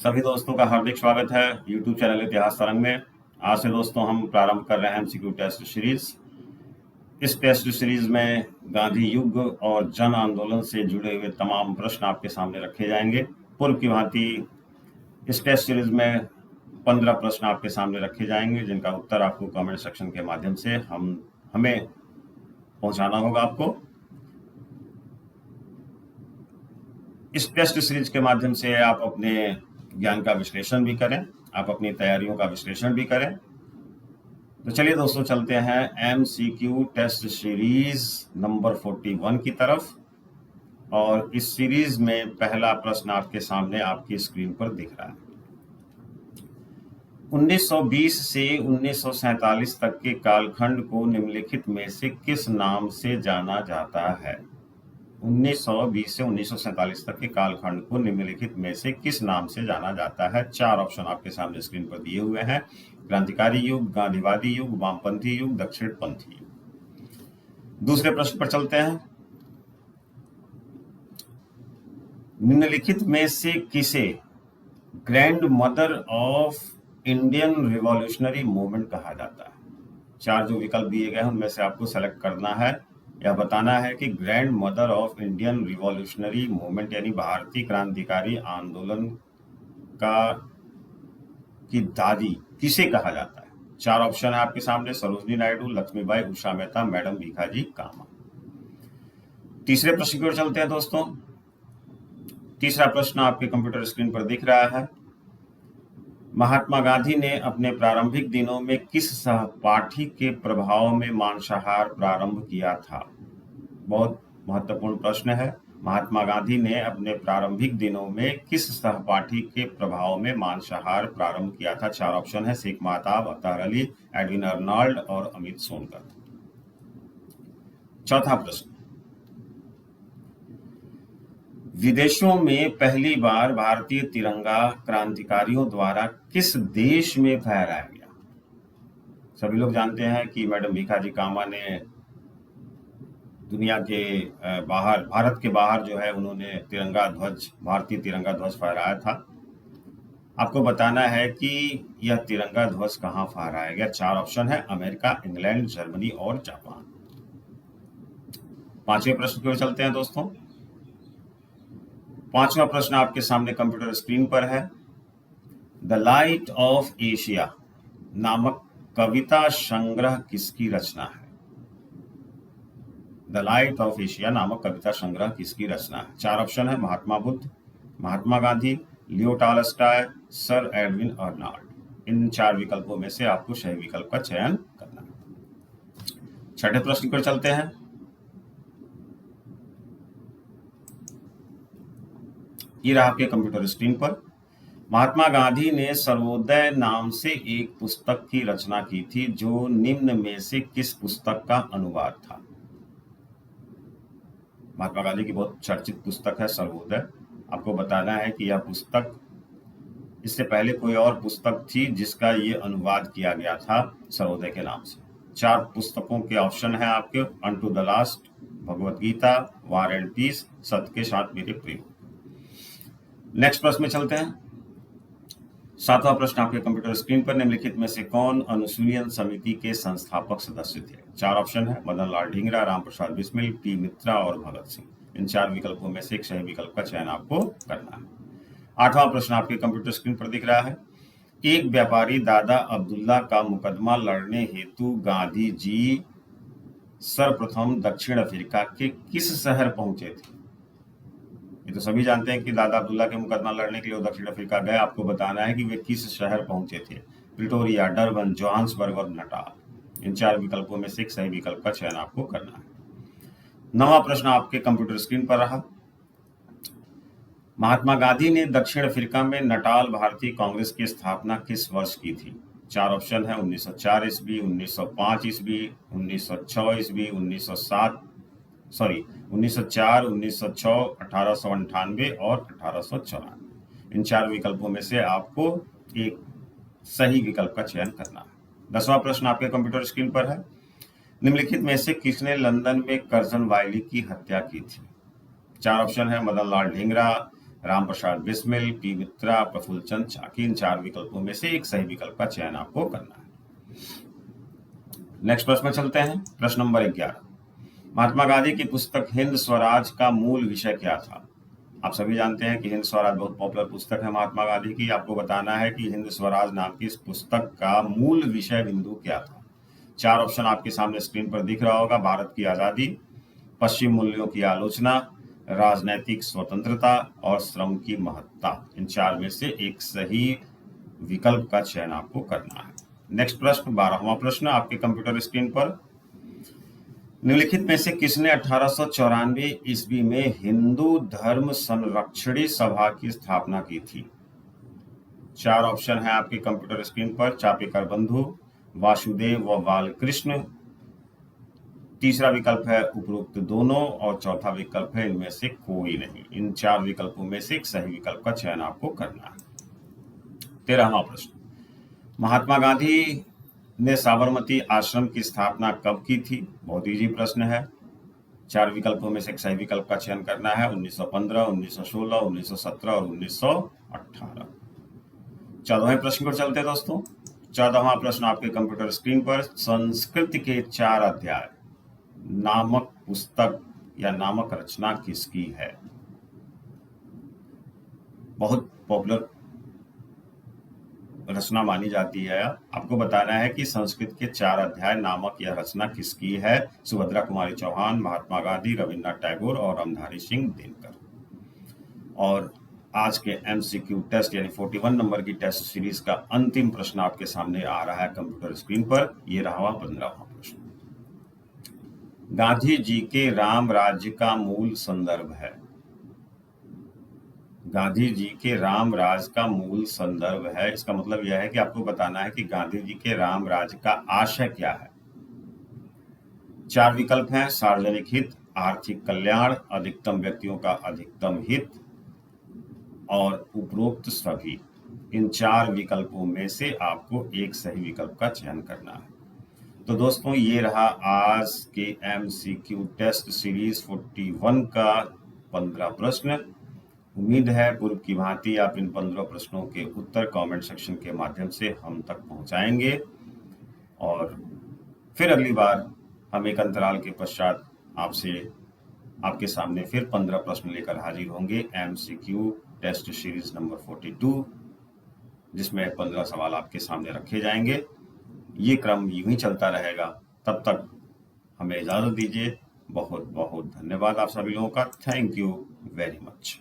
सभी दोस्तों का हार्दिक स्वागत है YouTube चैनल इतिहास तरंग में। आज से दोस्तों हम प्रारंभ कर रहे हैं MCQ टेस्ट सीरीज। इस टेस्ट सीरीज में गांधी युग और जन आंदोलन से जुड़े हुए तमाम प्रश्न आपके सामने रखे जाएंगे। पूर्व की भांति इस टेस्ट सीरीज में 15 प्रश्न आपके सामने रखे जाएंगे, जिनका उत्तर आपको कमेंट सेक्शन के माध्यम से हमें पहुंचाना होगा। आपको इस टेस्ट सीरीज के माध्यम से आप अपने ज्ञान का विश्लेषण भी करें, आप अपनी तैयारियों का विश्लेषण भी करें। तो चलिए दोस्तों, चलते हैं MCQ टेस्ट सीरीज नंबर 41 की तरफ। और इस सीरीज में पहला प्रश्न आपके सामने आपकी स्क्रीन पर दिख रहा है। 1920 से 1947 तक के कालखंड को निम्नलिखित में से किस नाम से जाना जाता है? 1920 से 1947 तक के कालखंड को निम्नलिखित में से किस नाम से जाना जाता है? 4 ऑप्शन आपके सामने स्क्रीन पर दिए हुए हैं। क्रांतिकारी युग, गांधीवादी युग, वामपंथी युग, दक्षिणपंथी युग। दूसरे प्रश्न पर चलते हैं। निम्नलिखित में से किसे grand mother of Indian revolutionary movement कहा जाता है? 4 जो विकल्प दिए गए हैं उनमें से आपको सेलेक्ट करना है या बताना है कि grand mother of Indian revolutionary movement यानी भारतीय क्रांतिकारी आंदोलन की दादी किसे कहा जाता है? 4 ऑप्शन है आपके सामने। सरोजनी नायडू, लक्ष्मीबाई, उषा मेहता, मैडम भीखाजी कामा। तीसरे प्रश्न की ओर चलते हैं दोस्तों। तीसरा प्रश्न आपके कंप्यूटर स्क्रीन पर दिख रहा है। महात्मा गांधी ने अपने प्रारंभिक दिनों में किस सहपाठी के प्रभाव में मांसाहार प्रारंभ किया था? बहुत महत्वपूर्ण प्रश्न है। महात्मा गांधी ने अपने प्रारंभिक दिनों में किस सहपाठी के प्रभाव में मांसाहार प्रारंभ किया था? 4 ऑप्शन है। शेख महताब, अतहर अली, एडविन अर्नल्ड और अमित सोनकर। चौथा प्रश्न, विदेशों में पहली बार भारतीय तिरंगा क्रांतिकारियों द्वारा किस देश में फहराया गया? सभी लोग जानते हैं कि मैडम भीखाजी कामा ने दुनिया के बाहर, भारत के बाहर जो है उन्होंने तिरंगा ध्वज, भारतीय तिरंगा ध्वज फहराया था। आपको बताना है कि यह तिरंगा ध्वज कहां फहराया गया। 4 ऑप्शन है। अमेरिका, इंग्लैंड, जर्मनी और जापान। पांचवें प्रश्न की ओर चलते हैं दोस्तों। पांचवा प्रश्न आपके सामने कंप्यूटर स्क्रीन पर है। द लाइट ऑफ एशिया नामक कविता संग्रह किसकी रचना है? द लाइट ऑफ एशिया नामक कविता संग्रह किसकी रचना है? 4 ऑप्शन है। Mahatma Buddha, Mahatma Gandhi, Leo Tolstoy, sir Edwin Arnold. इन 4 विकल्पों में से आपको सही विकल्प का चयन करना है। छठे प्रश्न पर चलते हैं। ये रहा आपके कंप्यूटर स्क्रीन पर। महात्मा गांधी ने सर्वोदय नाम से एक पुस्तक की रचना की थी, जो निम्न में से किस पुस्तक का अनुवाद था? महात्मा गांधी की बहुत चर्चित पुस्तक है सर्वोदय। आपको बताना है कि यह पुस्तक, इससे पहले कोई और पुस्तक थी जिसका ये अनुवाद किया गया था सर्वोदय के नाम से। 4 पुस्तकों के ऑप्शन है आपके। Unto the last, Bhagavad Gita, war and peace, सत्य के साथ मेरे प्रिय। नेक्स्ट प्रश्न में चलते हैं। 7वां प्रश्न आपके कंप्यूटर स्क्रीन पर। निम्नलिखित में से कौन अनुसूयन समिति के संस्थापक सदस्य थे? 4 ऑप्शन है। मदन लाल ढींगरा, राम प्रसाद बिस्मिल, टी मित्रा और भगत सिंह। इन 4 विकल्पों में से एक सही विकल्प का चयन आपको करना है। 8वां प्रश्न आपके कंप्यूटर स्क्रीन पर दिख रहा है। एक व्यापारी दादा अब्दुल्ला का मुकदमा लड़ने हेतु गांधी जी सर्वप्रथम दक्षिण अफ्रीका के किस शहर पहुंचे थे? ये तो सभी जानते हैं कि दादा अब्दुल्ला के मुकदमा लड़ने के लिए वो दक्षिण अफ्रीका गए। आपको बताना है कि वे किस शहर पहुंचे थे। प्रिटोरिया, डरबन, जोहान्सबर्ग और नटाल। इन 4 विकल्पों में से एक सही विकल्प का चयन आपको करना है। 9वां प्रश्न आपके कंप्यूटर स्क्रीन पर रहा। महात्मा गांधी ने दक्षिण अफ्रीका में नटाल भारतीय कांग्रेस की स्थापना किस वर्ष की थी? 4 ऑप्शन है। 1904 ईस्वी, 1905 ईस्वी, 1906 ईस्वी, 1904, 1906, 1898 और 1894। इन 4 विकल्पों में से आपको एक सही विकल्प का चयन करना है। 10वां प्रश्न आपके कंप्यूटर स्क्रीन पर है। निम्नलिखित में से किसने लंदन में कर्जन वायली की हत्या की थी? 4 ऑप्शन है। मदन लाल ढींगरा, राम प्रसाद बिस्मिल, पी मित्रा, प्रफुल्ल चंद चाकी। इन 4 विकल्पों में से एक सही विकल्प का चयन आपको करना है। नेक्स्ट प्रश्न में चलते हैं। प्रश्न नंबर 11, महात्मा गांधी की पुस्तक हिंद स्वराज का मूल विषय क्या था? आप सभी जानते हैं कि हिंद स्वराज बहुत पॉपुलर पुस्तक है महात्मा गांधी की। आपको बताना है कि हिंद स्वराज नाम की इस पुस्तक का मूल विषय बिंदु क्या था। 4 ऑप्शन आपके सामने स्क्रीन पर दिख रहा होगा। भारत की आजादी, पश्चिम मूल्यों की आलोचना, राजनैतिक स्वतंत्रता और श्रम की महत्ता। इन 4 में से एक सही विकल्प का चयन आपको करना है। नेक्स्ट प्रश्न, 12वां प्रश्न आपके कंप्यूटर स्क्रीन पर। निम्नलिखित में से किसने 1894 ईस्वी में हिंदू धर्म संरक्षणी सभा की स्थापना की थी? 4 ऑप्शन है आपके कंप्यूटर स्क्रीन पर। चापेकर बंधु, वासुदेव व बालकृष्ण, तीसरा विकल्प है उपरोक्त दोनों और चौथा विकल्प है इनमें से कोई नहीं। इन 4 विकल्पों में से एक सही विकल्प का चयन आपको करना है। 13वां प्रश्न, महात्मा गांधी ने साबरमती आश्रम की स्थापना कब की थी? बहुत इजी प्रश्न है। 4 विकल्पों में से एक सही विकल्प का चयन करना है। 1915, 1916, 1917 और 1918। 14वें प्रश्न पर चलते हैं दोस्तों। 14वां प्रश्न आपके कंप्यूटर स्क्रीन पर। संस्कृत के 4 अध्याय नामक पुस्तक या नामक रचना किसकी है? बहुत पॉपुलर रचना मानी जाती है। आपको बताना है कि संस्कृत के 4 अध्याय नामक यह रचना किसकी है? सुभद्रा कुमारी चौहान, महात्मा गांधी, रविन्द्रनाथ टैगोर और रामधारी सिंह दिनकर। और आज के MCQ टेस्ट यानी 41 नंबर की टेस्ट सीरीज का अंतिम प्रश्न आपके सामने आ रहा है कंप्यूटर स्क्रीन पर। ये रहा 15वां प्रश्न। गांधी जी के राम राज्य का मूल संदर्भ है। गांधी जी के राम राज का मूल संदर्भ है। इसका मतलब यह है कि आपको बताना है कि गांधी जी के राम राज का आशय क्या है। 4 विकल्प हैं। सार्वजनिक हित, आर्थिक कल्याण, अधिकतम व्यक्तियों का अधिकतम हित और उपरोक्त सभी। इन 4 विकल्पों में से आपको एक सही विकल्प का चयन करना है। तो दोस्तों ये रहा आज के MCQ टेस्ट सीरीज 41 का 15 प्रश्न। उम्मीद है पूर्व की भांति आप इन 15 प्रश्नों के उत्तर कमेंट सेक्शन के माध्यम से हम तक पहुंचाएंगे और फिर अगली बार हम एक अंतराल के पश्चात आपके सामने फिर 15 प्रश्न लेकर हाजिर होंगे। MCQ टेस्ट सीरीज नंबर 42, जिसमें 15 सवाल आपके सामने रखे जाएंगे। ये क्रम यूं ही चलता रहेगा। तब तक हमें इजाजत दीजिए। बहुत बहुत धन्यवाद आप सभी लोगों का। Thank you very much.